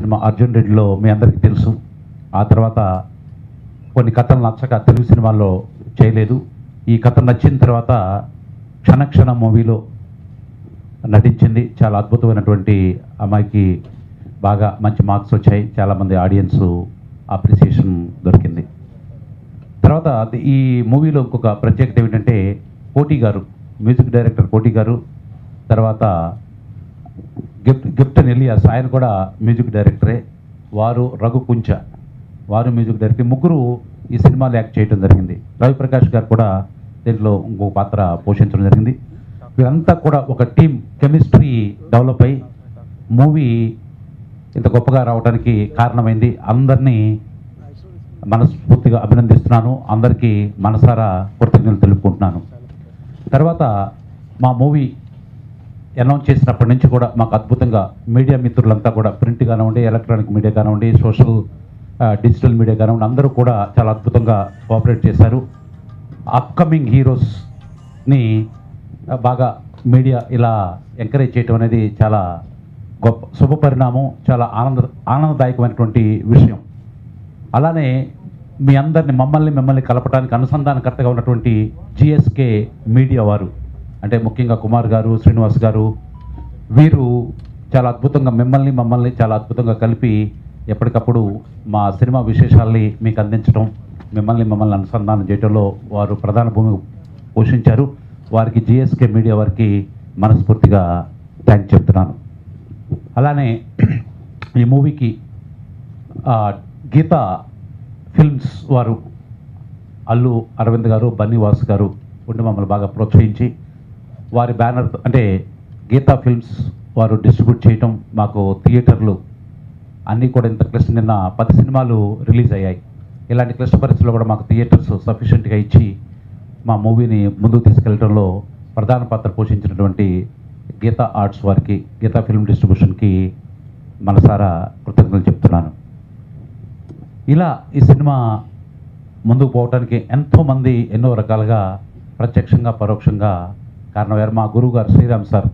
Cinema Arjun రెడ్డిలో మీ అందరికీ తెలుసు. ఆ తర్వాత కొన్ని కథలు నచ్చక తెలుగు సినిమాల్లో చేయలేదు. ఈ కథ నచ్చిన తర్వాత క్షణ మూవీలో నటించింది. చాలా అద్భుతమైనటువంటి అమ్మాయికి బాగా మంచి మార్క్స్ వచ్చాయి. చాలామంది ఆడియన్స్ అప్రిసియేషన్ దొరికింది. తర్వాత ఈ మూవీలో ఇంకొక ప్రత్యేకత ఏమిటంటే కోటి గారు, మ్యూజిక్ డైరెక్టర్ కోటి గారు, తర్వాత గిఫ్టన్ ఎలియాస్ ఆయన కూడా మ్యూజిక్ డైరెక్టరే, వారు రఘు కుంచ వారు మ్యూజిక్ డైరెక్టర్, ముగ్గురు ఈ సినిమాలో యాక్ట్ చేయడం జరిగింది. రవి ప్రకాష్ గారు కూడా దీంట్లో ఇంకొక పాత్ర పోషించడం జరిగింది. వీరంతా కూడా ఒక టీం కెమిస్ట్రీ డెవలప్ అయ్యి మూవీ ఇంత గొప్పగా రావడానికి కారణమైంది. అందరినీ మనస్ఫూర్తిగా అభినందిస్తున్నాను. అందరికీ మనసారా కృతజ్ఞతలు తెలుపుకుంటున్నాను. తర్వాత మా మూవీ అనౌన్స్ చేసినప్పటి నుంచి కూడా మాకు అద్భుతంగా మీడియా మిత్రులంతా కూడా ప్రింట్ కానివ్వండి, ఎలక్ట్రానిక్ మీడియా కానివ్వండి, సోషల్ డిజిటల్ మీడియా కానివ్వండి, అందరూ కూడా చాలా అద్భుతంగా కోఆపరేట్ చేశారు. అప్కమింగ్ హీరోస్ని బాగా మీడియా ఇలా ఎంకరేజ్ చేయటం అనేది చాలా గొప్ప శుభ పరిణామం, చాలా ఆనందదాయకమైనటువంటి విషయం. అలానే మీ అందరిని మిమ్మల్ని కలపడానికి అనుసంధానకర్తగా ఉన్నటువంటి జిఎస్కే మీడియా వారు, అంటే ముఖ్యంగా కుమార్ గారు, శ్రీనివాస్ గారు, వీరు చాలా అద్భుతంగా మమ్మల్ని చాలా అద్భుతంగా కలిపి ఎప్పటికప్పుడు మా సినిమా విశేషాల్ని మీకు అందించడం, మిమ్మల్ని అనుసంధానం చేయడంలో వారు ప్రధాన భూమిక పోషించారు. వారికి జిఎస్కే మీడియా వారికి మనస్ఫూర్తిగా థ్యాంక్స్ చెప్తున్నాను. అలానే ఈ మూవీకి గీతా ఫిల్మ్స్ వారు అల్లు అరవింద్ గారు, బన్నీవాస్ గారు ఉండి మమ్మల్ని బాగా ప్రోత్సహించి వారి బ్యానర్ అంటే గీతా ఫిల్మ్స్ వారు డిస్ట్రిబ్యూట్ చేయటం, మాకు థియేటర్లు అన్నీ కూడా ఇంత నిన్న 10 సినిమాలు రిలీజ్ అయ్యాయి. ఇలాంటి క్లిష్ట పరిస్థితుల్లో కూడా మాకు థియేటర్స్ సఫిషియెంట్గా ఇచ్చి మా మూవీని ముందుకు తీసుకెళ్లడంలో ప్రధాన పాత్ర పోషించినటువంటి గీతా ఆర్ట్స్ వారికి, గీతా ఫిల్మ్ డిస్ట్రిబ్యూషన్కి మనసారా కృతజ్ఞతలు చెప్తున్నాను. ఇలా ఈ సినిమా ముందుకు పోవడానికి ఎంతోమంది ఎన్నో రకాలుగా ప్రత్యక్షంగా పరోక్షంగా కారణమయ్యారు. మా గురువు గారు శ్రీరామ్ సార్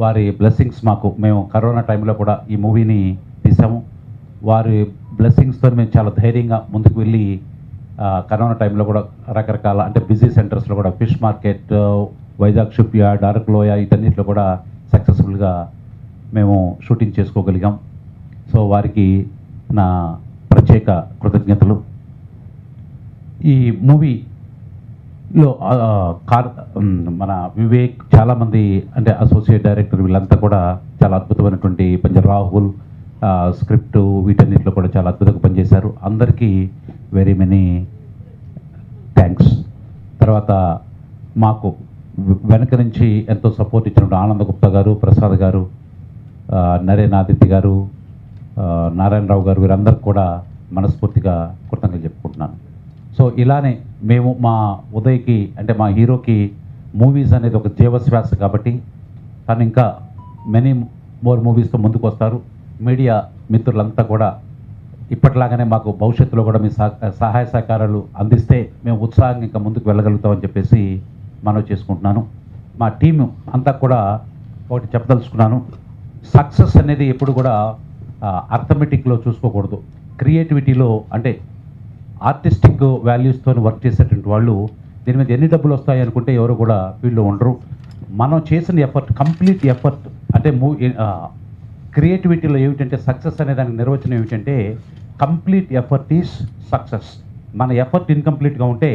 వారి బ్లెస్సింగ్స్ మేము కరోనా టైంలో కూడా ఈ మూవీని తీసాము. వారి బ్లెస్సింగ్స్తో మేము చాలా ధైర్యంగా ముందుకు వెళ్ళి కరోనా టైంలో కూడా రకరకాల అంటే బిజీ సెంటర్స్లో కూడా fish market, Vizag shipyard, అరకులోయ వీటన్నిటిలో కూడా సక్సెస్ఫుల్గా మేము షూటింగ్ చేసుకోగలిగాం. సో వారికి నా ప్రత్యేక కృతజ్ఞతలు. ఈ మూవీలో మన వివేక్, చాలామంది అంటే అసోసియేట్ డైరెక్టర్ వీళ్ళంతా కూడా చాలా అద్భుతమైనటువంటి రాహుల్ స్క్రిప్ట్ వీటన్నిటిలో కూడా చాలా అద్భుతంగా పనిచేశారు. అందరికీ వెరీ మెనీ థ్యాంక్స్. తర్వాత మాకు వెనక నుంచి ఎంతో సపోర్ట్ ఇచ్చినటువంటి ఆనంద గుప్తా గారు, ప్రసాద్ గారు, నరేన్ ఆదిత్య గారు, నారాయణరావు గారు, వీరందరికీ కూడా మనస్ఫూర్తిగా కృతజ్ఞతలు చెప్పుకుంటున్నాను. సో ఇలానే మేము మా ఉదయ్కి అంటే మా హీరోకి మూవీస్ అనేది ఒక జీవశ్వాస కాబట్టి తను ఇంకా మెనీ మోర్ మూవీస్తో ముందుకు వస్తారు. మీడియా మిత్రులంతా కూడా ఇప్పటిలాగానే మాకు భవిష్యత్తులో కూడా మీ సహాయ సహకారాలు అందిస్తే మేము ఉత్సాహంగా ఇంకా ముందుకు వెళ్ళగలుగుతామని చెప్పేసి మనవి చేసుకుంటున్నాను. మా టీము అంతా కూడా ఒకటి చెప్పదలుచుకున్నాను. సక్సెస్ అనేది ఎప్పుడు కూడా అర్థమెటిక్లో చూసుకోకూడదు. క్రియేటివిటీలో అంటే ఆర్టిస్టిక్ వాల్యూస్తో వర్క్ చేసేటువంటి వాళ్ళు దీని మీద ఎన్ని డబ్బులు వస్తాయి అనుకుంటే ఎవరు కూడా ఫీల్డ్లో ఉండరు. మనం చేసిన ఎఫర్ట్, కంప్లీట్ ఎఫర్ట్ అంటే క్రియేటివిటీలో ఏమిటంటే సక్సెస్ అనే దానికి నిర్వచనం ఏమిటంటే కంప్లీట్ ఎఫర్ట్ ఈజ్ సక్సెస్. మన ఎఫర్ట్ ఇన్కంప్లీట్గా ఉంటే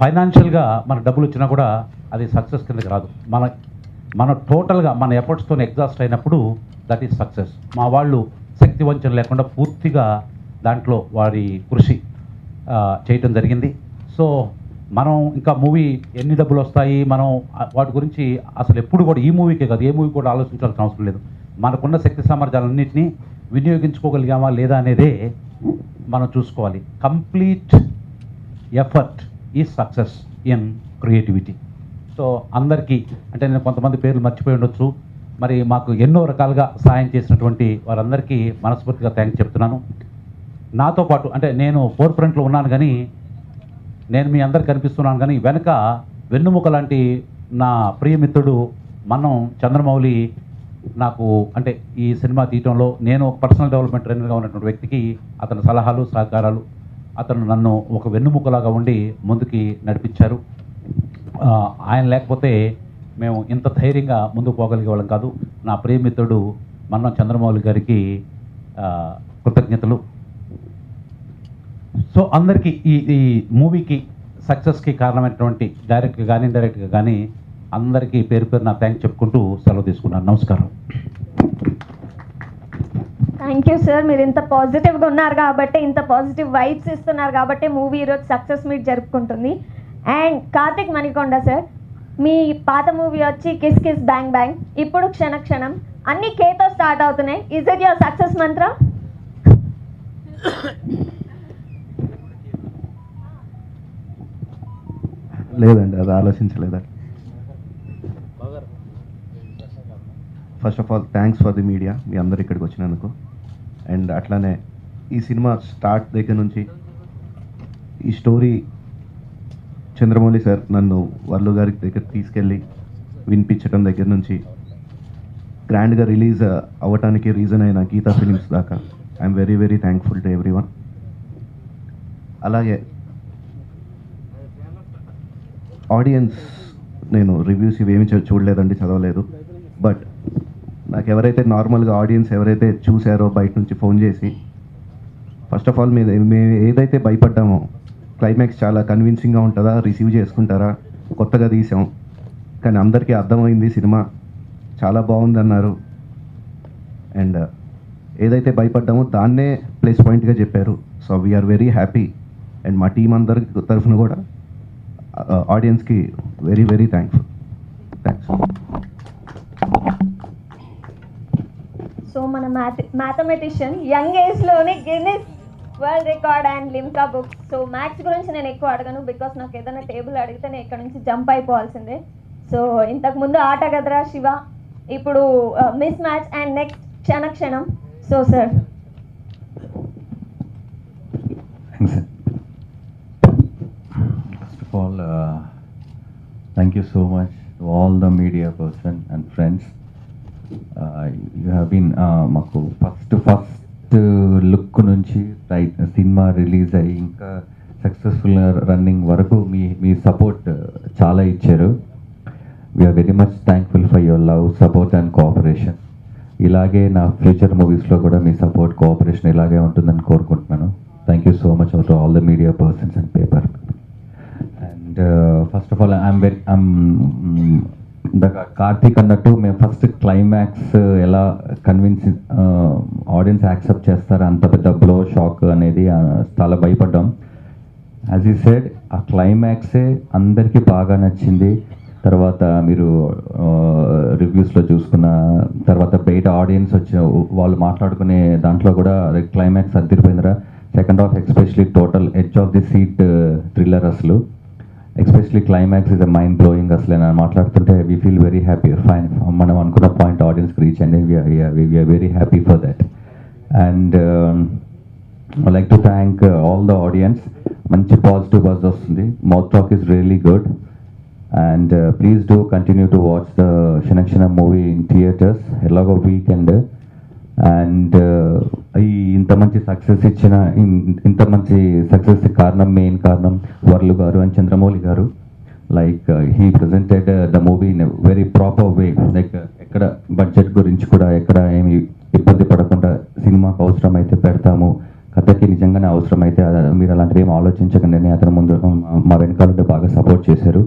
ఫైనాన్షియల్గా మన డబ్బులు వచ్చినా కూడా అది సక్సెస్ కిందకి రాదు. మన టోటల్గా మన ఎఫర్ట్స్తో ఎగ్జాస్ట్ అయినప్పుడు దట్ ఈజ్ సక్సెస్. మా వాళ్ళు శక్తి వంచన లేకుండా పూర్తిగా దాంట్లో వారి కృషి చేయటం జరిగింది. సో మనం ఇంకా మూవీ ఎన్ని డబ్బులు వస్తాయి మనం వాటి గురించి అసలు ఎప్పుడు కూడా ఈ మూవీకే కాదు ఏ మూవీ కూడా ఆలోచించాల్సిన అవసరం లేదు. మనకున్న శక్తి సామర్థ్యాలన్నింటినీ వినియోగించుకోగలిగామా లేదా అనేదే మనం చూసుకోవాలి. Complete effort is success in creativity. So అందరికీ అంటే నేను కొంతమంది పేర్లు మర్చిపోయి ఉండొచ్చు, మరి మాకు ఎన్నో రకాలుగా సహాయం చేసినటువంటి వారందరికీ మనస్ఫూర్తిగా థ్యాంక్స్ చెప్తున్నాను. నాతో పాటు అంటే నేను ఫోర్ ఫ్రంట్లో ఉన్నాను కానీ నేను మీ అందరికి కనిపిస్తున్నాను కానీ వెనుక వెన్నుముక లాంటి నా ప్రియమిత్రుడు మన్నం చంద్రమౌళి నాకు అంటే ఈ సినిమా తీయటంలో నేను ఒక పర్సనల్ డెవలప్మెంట్ ట్రైనర్గా ఉన్నటువంటి వ్యక్తికి అతని సలహాలు సహకారాలు అతను నన్ను ఒక వెన్నుముకలాగా ఉండి ముందుకి నడిపించారు. ఆయన లేకపోతే మేము ఇంత ధైర్యంగా ముందుకు పోగలిగే వాళ్ళం కాదు. నా ప్రియమిత్రుడు మన్నం చంద్రమౌళి గారికి కృతజ్ఞతలు. సో అందరికీ ఈ మూవీకి సక్సెస్కి కారణమైనటువంటి డైరెక్ట్గా కానీ ఇండైరెక్ట్గా కానీ అందరికీ పేరు పేరు నా థ్యాంక్స్ చెప్పుకుంటూ సెలవు తీసుకున్నాను. నమస్కారం. Thank you sir. మీరు ఇంత పాజిటివ్గా ఉన్నారు కాబట్టి, ఇంత పాజిటివ్ వైబ్స్ ఇస్తున్నారు కాబట్టి మూవీ ఈరోజు సక్సెస్ మీట్ జరుపుకుంటుంది. అండ్ కార్తిక్ మణికొండ సార్, మీ పాత మూవీ వచ్చి కిస్ కిస్ బ్యాంగ్ బ్యాంగ్, ఇప్పుడు క్షణ క్షణం, అన్ని కేతో స్టార్ట్ అవుతున్నాయి. Is it your success mantra? లేదండి, అది ఆలోచించలేదండి. First of all thanks for the media, మీ అందరు ఇక్కడికి వచ్చినందుకు. అండ్ అట్లానే ఈ సినిమా స్టార్ట్ దగ్గర నుంచి ఈ స్టోరీ చంద్రమౌళి సార్ నన్ను వర్లు గారి దగ్గర తీసుకెళ్ళి వినిపించడం దగ్గర నుంచి గ్రాండ్గా రిలీజ్ అవ్వటానికి రీజన్ అయిన గీతా ఫిలిమ్స్ దాకా I'm very very thankful to every one. అలాగే ఆడియన్స్, నేను రివ్యూస్ ఇవేమి చూడలేదండి, చదవలేదు. బట్ నాకు ఎవరైతే నార్మల్గా ఆడియన్స్ ఎవరైతే చూసారో బయట నుంచి ఫోన్ చేసి, ఫస్ట్ ఆఫ్ ఆల్ మేము ఏదైతే భయపడ్డామో క్లైమాక్స్ చాలా కన్విన్సింగ్గా ఉంటుందా, రిసీవ్ చేసుకుంటారా, కొత్తగా తీసాం, కానీ అందరికీ అర్థమైంది సినిమా చాలా బాగుంది అన్నారు. అండ్ ఏదైతే భయపడ్డామో దాన్నే ప్లస్ పాయింట్గా చెప్పారు. So we are very happy. And మా టీం అందరి తరఫున కూడా ఆడియన్స్కి very very thankful. Thanks. So మన మ్యాథమెటిషియన్ యంగ్ ఏజ్లోనే Guinness world record and Limca books. So maths గురించి నేను ఎక్కువ అడగను, బికాస్ నాకు ఏదైనా టేబుల్ అడిగితే నేను ఇక్కడ నుంచి జంప్ అయిపోవాల్సిందే. సో ఇంతకుముందు ఆట గదరా శివ, ఇప్పుడు మిస్ మ్యాచ్ అండ్ నెక్స్ట్ క్షణ క్షణం. So sir, first of all, thank you so much to all the media person and friends. You have been మాకు ఫస్ట్ లుక్ నుంచి సినిమా రిలీజ్ అయ్యి ఇంకా సక్సెస్ఫుల్గా రన్నింగ్ వరకు మీ సపోర్ట్ చాలా ఇచ్చారు. We are very much thankful for your love, support and cooperation. ఇలాగే నా ఫ్యూచర్ మూవీస్లో కూడా మీ సపోర్ట్, కోఆపరేషన్ ఇలాగే ఉంటుందని కోరుకుంటున్నాను. Thank you so much to all the media persons and paper. And first of all ఇందాక కార్తీక్ అన్నట్టు మేము ఫస్ట్ క్లైమాక్స్ ఎలా ఆడియన్స్ యాక్సెప్ట్ చేస్తారు, అంత పెద్ద బ్లో షాక్ అనేది చాలా భయపడ్డాం. యాజ్ యూ సెడ్, ఆ క్లైమాక్సే అందరికీ బాగా నచ్చింది. తర్వాత మీరు రివ్యూస్లో చూసుకున్న తర్వాత బయట ఆడియన్స్ వచ్చి వాళ్ళు మాట్లాడుకునే దాంట్లో కూడా క్లైమాక్స్ అదిరిపోయిందిరా. Second half especially total edge of the seat thriller. అసలు especially climax is a mind blowing. అసలు నేను మాట్లాడుతుంటే we feel very happy. Fine, మనం అనుకున్న పాయింట్ ఆడియన్స్కి రీచ్ అండి. We are very happy for that. And I like to thank all the audience. మంచి positive buzz వస్తుంది. Mouth talk is really good. And please do continue to watch the Kshana movie in theatres ఎలాగో weekend. And ఇంత మంచి success ఇచ్చిన, ఇంత మంచి success కారణం, main కారణం వర్లు గారు అండ్ చంద్రమౌళి గారు. Like he presented the movie in very proper way. Like ఎక్కడ బడ్జెట్ గురించి కూడా ఎక్కడ ఏమి ఇబ్బంది పడకుండా సినిమాకు అవసరం అయితే పెడతాము, కథకి నిజంగానే అవసరం అయితే మీరు అలాంటివి ఏమి ఆలోచించకండి అతను ముందు మా వెనకాలంటే బాగా సపోర్ట్ చేశారు.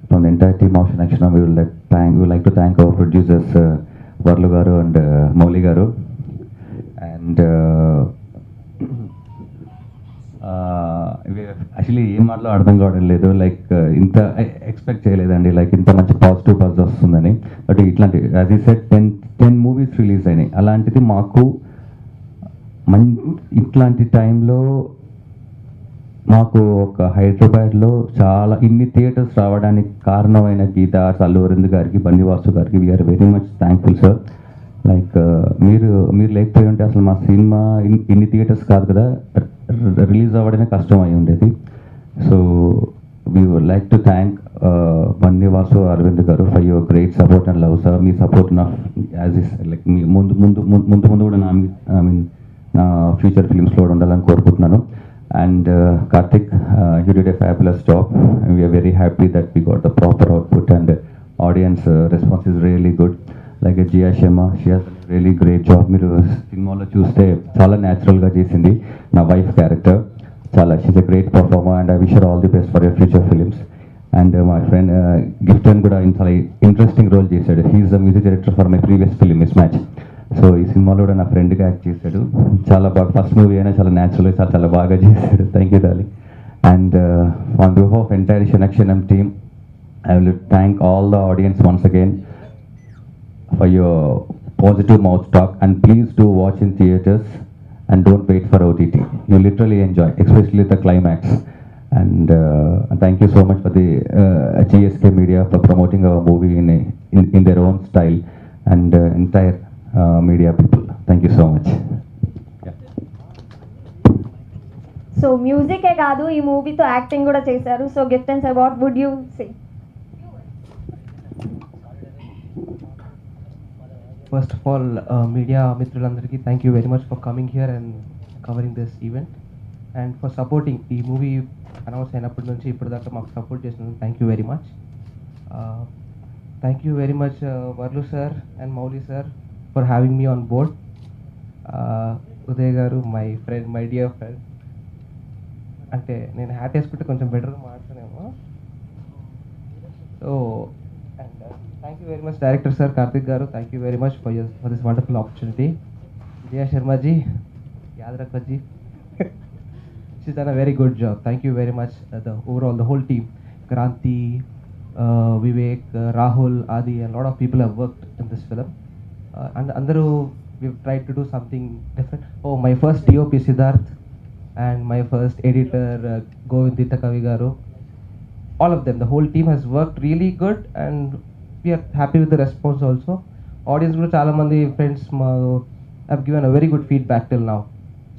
From the entire team of Kshana we would like to thank our producers Varlu గారు అండ్ మౌలి గారు. అండ్ యాక్చువల్లీ ఏం మాటలో అర్థం కావడం లేదు. లైక్ ఇంత ఎక్స్పెక్ట్ చేయలేదండి, లైక్ ఇంత మంచి పాజిటివ్ బజ్ వస్తుందని. బట్ ఇట్లాంటి యాజ్ ఈ సెడ్ 10 మూవీస్ రిలీజ్ అయినాయి. అలాంటిది మాకు ఇట్లాంటి టైంలో మాకు ఒక హైదరాబాద్లో చాలా ఇన్ని థియేటర్స్ రావడానికి కారణమైన గీతా ఆర్ట్స్, అల్లు అరవింద్ గారికి, బన్నివాసు గారికి we are very much thankful sir. Like మీరు లేకపోయి ఉంటే అసలు మా సినిమా ఇన్ని థియేటర్స్ కాదు కదా, రిలీజ్ అవ్వడమే కష్టం అయి ఉండేది. So we would like to thank Banni Vasu Arvind garu for your great support and love, sir. మీ సపోర్ట్ నా యాజ్ ఇస్ లైక్ మీ ముందు ముందు ముందు ముందు కూడా ఐ మీన్ నా ఫ్యూచర్ ఫిల్మ్స్లో కూడా ఉండాలని కోరుకుంటున్నాను. And Karthik, you did a fabulous job. We are very happy that we got the proper output and audience response is really good. Like Jia Sharma, she has really great job. మీరు సినిమాలో చూస్తే చాలా న్యాచురల్గా చేసింది నా వైఫ్ క్యారెక్టర్. చాలా she's a great performer and I wish your all the best for your future films. And my friend Gifton కూడా చాలా ఇంట్రెస్టింగ్ రోల్ చేశాడు. He's the music director for my previous film Miss Match. So ఈ సినిమాలో కూడా నా ఫ్రెండ్గా act చేశాడు. చాలా బాగా, ఫస్ట్ మూవీ అయినా చాలా న్యాచురల్గా చాలా చాలా బాగా చేశాడు. Thank you darling. And on behalf of entire Shanakshanam team, I will thank all the audience once again for your positive mouth talk, and please do watch in theaters and don't wait for OTT. You literally enjoy, especially the climax. And thank you so much for the GSK Media for promoting our movie in their own style, and entire media people. Thank you so much. So మ్యూజికే కాదు, ఈ మూవీతో acting కూడా చేశారు. So Gifton sir, what would you say? First of all, media మిత్రులందరికీ thank you very much for coming here and covering this event and for supporting. ఈ movie announce అయినప్పటి నుంచి ఇప్పుడు దాకా మాకు సపోర్ట్ చేసినందుకు thank you very much. Thank you very much Varlu sir and Mouli sir for having me on board. Uday గారు, my friend, my dear friend. అంటే నేను హ్యాట్ వేసుకుంటే కొంచెం బెటర్గా మాట్లాడతానేమో. So and thank you very much director sir Karthik గారు. Thank you very much for this wonderful opportunity. Jiya Sharmaji, యాద్ రఖోజీ, she's done a very good job. Thank you very much, the whole team. Kranti, Vivek, Rahul, Adi, and a lot of people have worked in this film. And Andaru, we've tried to do something different. Oh, my first DOP Siddharth and my first editor Govind Ditakavi garu. All of them, the whole team has worked really good, and we are happy with the response also. Audience group chaala mandi friends have given a very good feedback till now.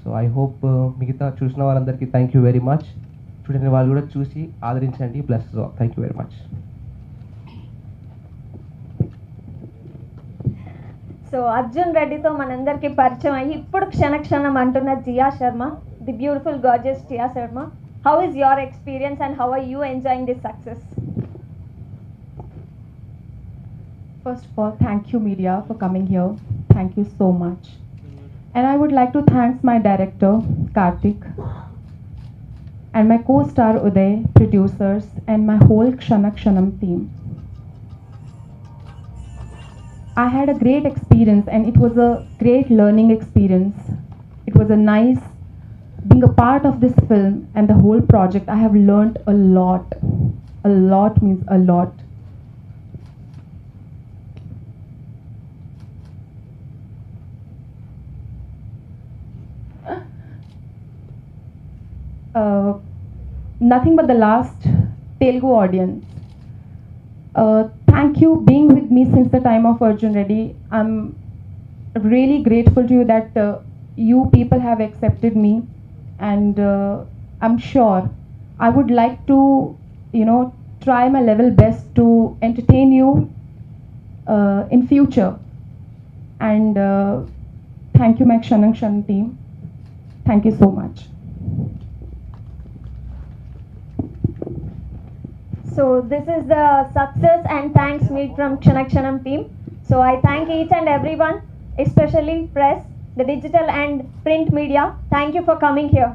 So I hope మిగతా చూసిన వాళ్ళందరికీ thank you very much. చూడని వాళ్ళు కూడా చూసి ఆదరించండి. Bless. Thank you very much. So Arjun రెడ్డితో మనందరికీ పరిచయం అయ్యి ఇప్పుడు క్షణక్షణం అంటున్న Jia Sharma, the beautiful gorgeous Jia Sharma. How is your experience and how are you enjoying this success? First of all, thank you media for coming here. Thank you so much. And I would like to thank my director Karthik and my co-star Uday, producers, and my whole Shanakshanam team. I had a great experience and it was a great learning experience. It was a nice being a part of this film and the whole project. I have learnt a lot. A lot means a lot. Nothing but the last Telugu audience. Thank you being with me since the time of Arjun Reddy. I'm really grateful to you that you people have accepted me, and I'm sure I would like to, try my level best to entertain you in future. And thank you, my Shanakshanam team. Thank you so much. So this is the success and thanks meet from Kshanam team. So I thank each and everyone, especially press, the digital and print media. Thank you for coming here.